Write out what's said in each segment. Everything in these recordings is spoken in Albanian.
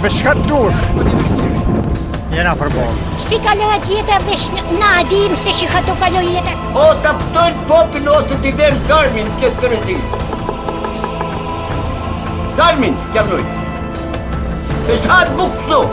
Me shka të dush, jena përbol. Si kalohet jeta vesh na dim se që ka të kaloj jeta? O të pëtojnë popin ose t'i verë Garmin këtë të rëndi. Garmin, t'jam nojnë. E shatë bukë këso.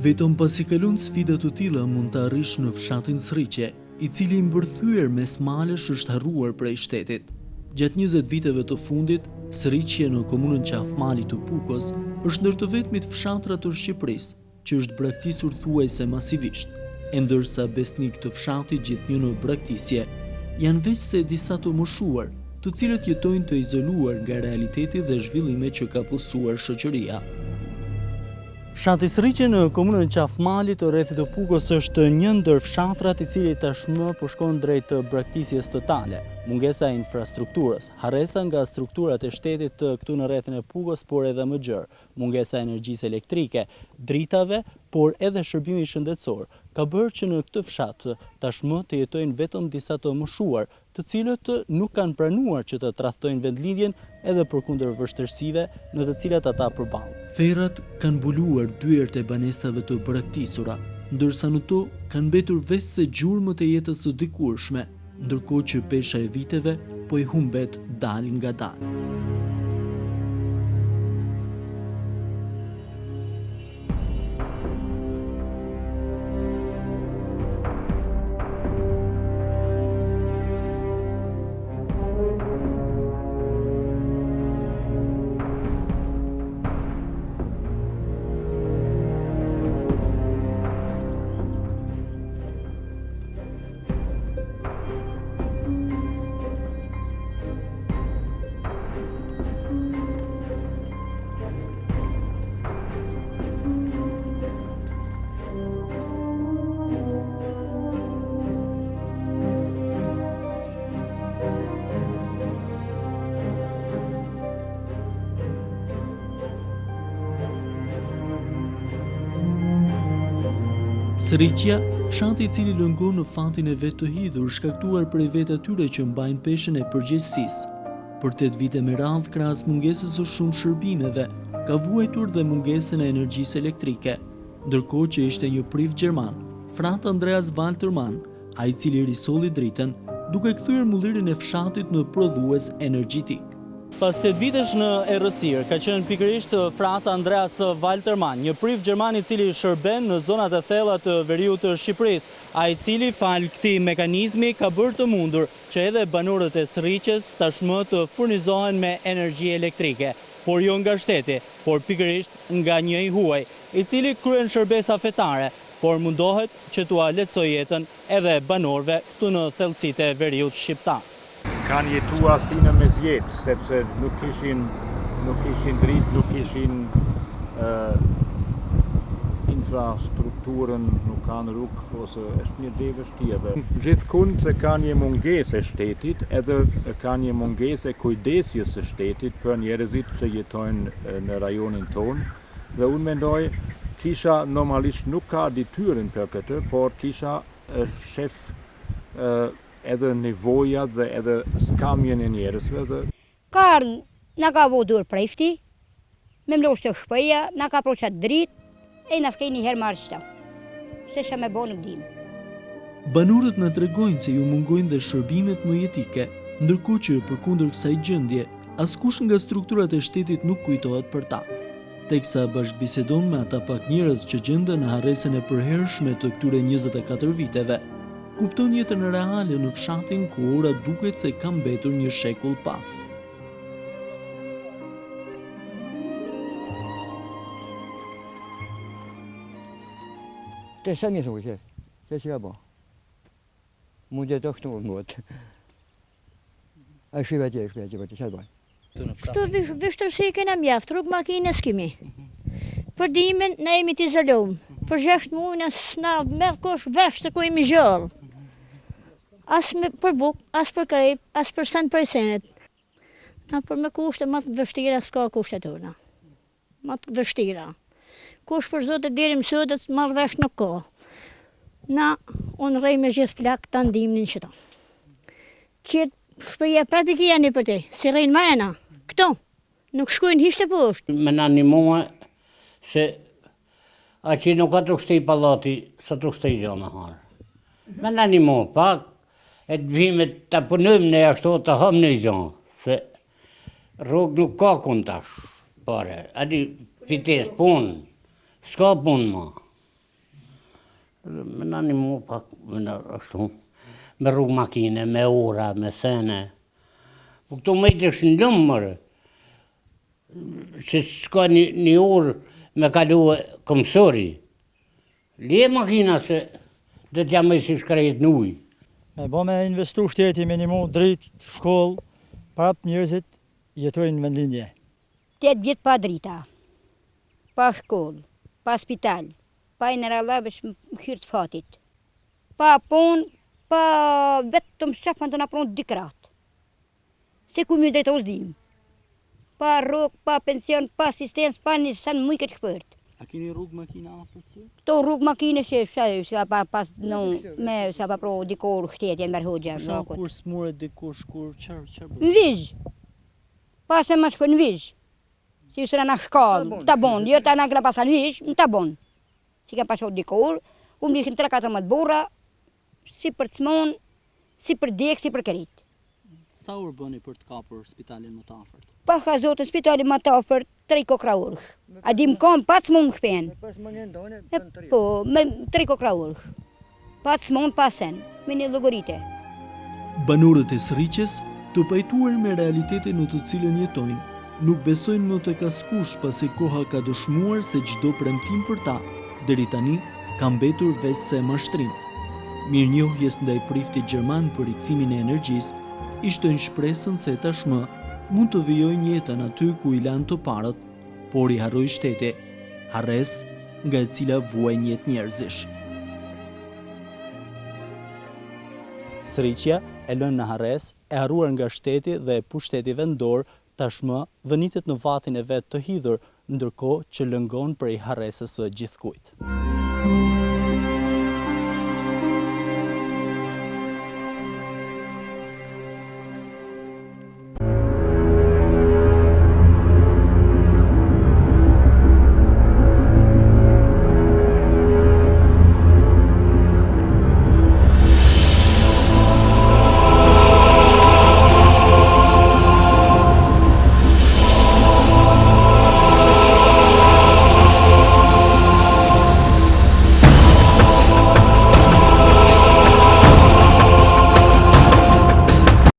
Vetëm pasi kalon sfida të tilla mund të arrish në fshatin Sriqe, i cili mbërthyer mes malesh është harruar prej shtetit. Gjatë 20 viteve të fundit, Sriqe në komunën Qafmali të Pukos është ndër të vetmit fshatra të Shqipërisë që është braktisur thuajse masivisht, e ndërsa besnik të fshatit gjithnjë në braktisje janë veç se disa të moshuar, të cilët jetojnë të izoluar nga realiteti dhe zhvillimet që ka pësuar shoqëria. Fshati Sriqe në komunën Qafmali të rrethit të Pukos është një ndër fshatrat i cili tashmë po shkon drejt të braktisjes totale. Mungesa e infrastrukturës, harresa nga strukturat e shtetit të këtu në rrethin e Pukos, por edhe më gjerë, mungesa e energjisë elektrike, dritave, por edhe shërbimi shëndetësor, ka bërë që në këtë fshat tashmë të jetojnë vetëm disa të moshuar, të cilët nuk kanë pranuar që të tradhtojnë vendlidhjen edhe përkundër vështirësive në të cilat ata përballen. Ferrat kanë mbuluar dyert e banesave të braktisura, ndërsa në to kanë mbetur veç se gjurmët e jetës së dikurshme, ndërkohë që pesha e viteve po i humbet dal nga dal. Sriqja, fshati i cili lëngon në fatin e vetë të hidhur, shkaktuar prej vetë atyre që mbajnë peshën e përgjegjësisë. Për 8 vite me radhë, krahas mungesës së shumë shërbimeve, ka vuajtur dhe mungesën e energjisë elektrike, ndërkohë që ishte një priv gjerman, Frat Andreas Waltermann, ai i cili risolli dritën, duke kthyer mullirin e fshatit në prodhues energjetik. Pas 8 vitesh në errësirë, ka qenë pikërisht Frat Andreas Waltermann, një priv gjerman i cili shërben në zonat e thella të veriut të Shqipërisë, ai i cili fal këtij mekanizmi ka bërë të mundur që edhe banorët e Sriqes tashmë të furnizohen me energji elektrike, por jo nga shteti, por pikërisht nga një i huaj, i cili kryen shërbesa fetare, por mundohet që t'ua lehtësojë jetën edhe banorëve këtu në thellësitë e veriut shqiptar. Kanë jetuar si në mesjet, sepse nuk kishin dritë, nuk kishin infrastrukturën, nuk kanë rrugë, ose është një gjë e vështirë. Gjithkund se ka një mungesë e shtetit, edhe ka një mungesë e kujdesjes së shtetit për njerëzit që jetojnë në rajonin tonë, dhe unë mendoj kisha normalisht nuk ka detyrën për këtë, por kisha shef edhe nevojat dhe edhe skamjen e njerëzve dhe... Na ka vodur prefti, me mlosh të shpëja, na ka proqat drit, e na s'ke një herë marrë qëta. Se shë me bo nuk dim. Banorët na tregojnë se ju mungojnë dhe shërbimet më jetike, ndërkohë që përkundër kësaj gjendje, askush nga strukturat e shtetit nuk kujtohet për ta. Teksa bashkëbisedon me ata pak njerëz që gjenden në harresën e përhershme të këtyre 24 viteve, kupton jetën reale në fshatin ku ora duket se ka mbetur një shekull pas. Të sa mi thuaj, që ka bo. Mund të kështu në botë. A shqiva që që bëjnë. Këto vështërsi kena mjaft, rrugë makine s'kemi. Për dimin, ne jemi t'izolum. Për 6 muaj na merr kush vesh se ku jemi gjallë. As për buk, as për krejp, as për sen për senet. Na për me kushte më të vështira s'ka kushte tona. Më të vështira. Kush për zote deri më sotët marr vesh në ko. Na unë rej me gjithë plak të ndimnin që ta. Qëtë shpëja pratik janë për te, si rejnë majena, këto, nuk shkujnë hishte poshtë. Me në animua se a që nuk ka të kështej palati, sa të kështej gjë me harë. Me në animua, pak, e të vime të punëm në ashtu të hëm në gjë, se rrugë nuk ka kun tash, pare, adi fites punë, s'ka punë ma. Me në animua pak, me në ashtu. Me rrugë makine, me ora, me sene. Po këto me të shë ndëmë mërë, që s'ka një orë me kalu këmësori. Lje makina se dhe t'ja me si shkrejt në ujë. Me bo me investu shteti minimum, dritë, shkollë, prap njerëzit jetojnë në vendlinje. 8 vjetë pa drita, pa shkollë, pa spital, pa i nëralavesh më hyrë të fatit, pa punë, pa vetëm shafën të napronë dikratë. Se ku mjë drejta u zdim. Pa rrugë, pa pension, pa asistens, pa një sanë mëj këtë shpërt. A keni rrugë makina afër të? Këto rrugë makine që s'ka pas me s'ka pa pro dikur shtetje në Berhoxha. Kur s'mure dikush, kur qërë bërë? Në vizh. Pa se më shpër në vizh. Si së në shkallë, të bon, jo të në këna pasa në vizh, në të bon. Si ka pasho dikur, unë bishën 3-4 më të bura, si për të smonë, si për dek, si për kërit. Sa orë bëni për të kapur spitalin më të afërt? Pa ka zotë spitalin më të afërt 3 kokra urë. A di më kam, pa të smonë më këpen. Po, me 3 kokra urë. Pa të smonë, pa sen, me një logorite. Banorët e Sriqes, të pajtuar me realitetin në të cilën jetojnë, nuk besojnë më të kaskush pasi koha ka dëshmuar se çdo premtim për ta, deri tani, ka mbetur veç se mashtrim. Mirënjohjes ndaj priftit gjerman për rikthimin e energjisë, i shtojnë shpresën se tashmë mund të vijojnë jetën aty ku i lanë të parët, por i harroi shteti, harres nga e cila vuajnë jetë njerëzish. Sriqja e lënë në harres, e harruar nga shteti dhe pushteti vendor, tashmë vënitet në vatin e vet të hidhur, ndërkohë që lëngon prej harresës së gjithkujt.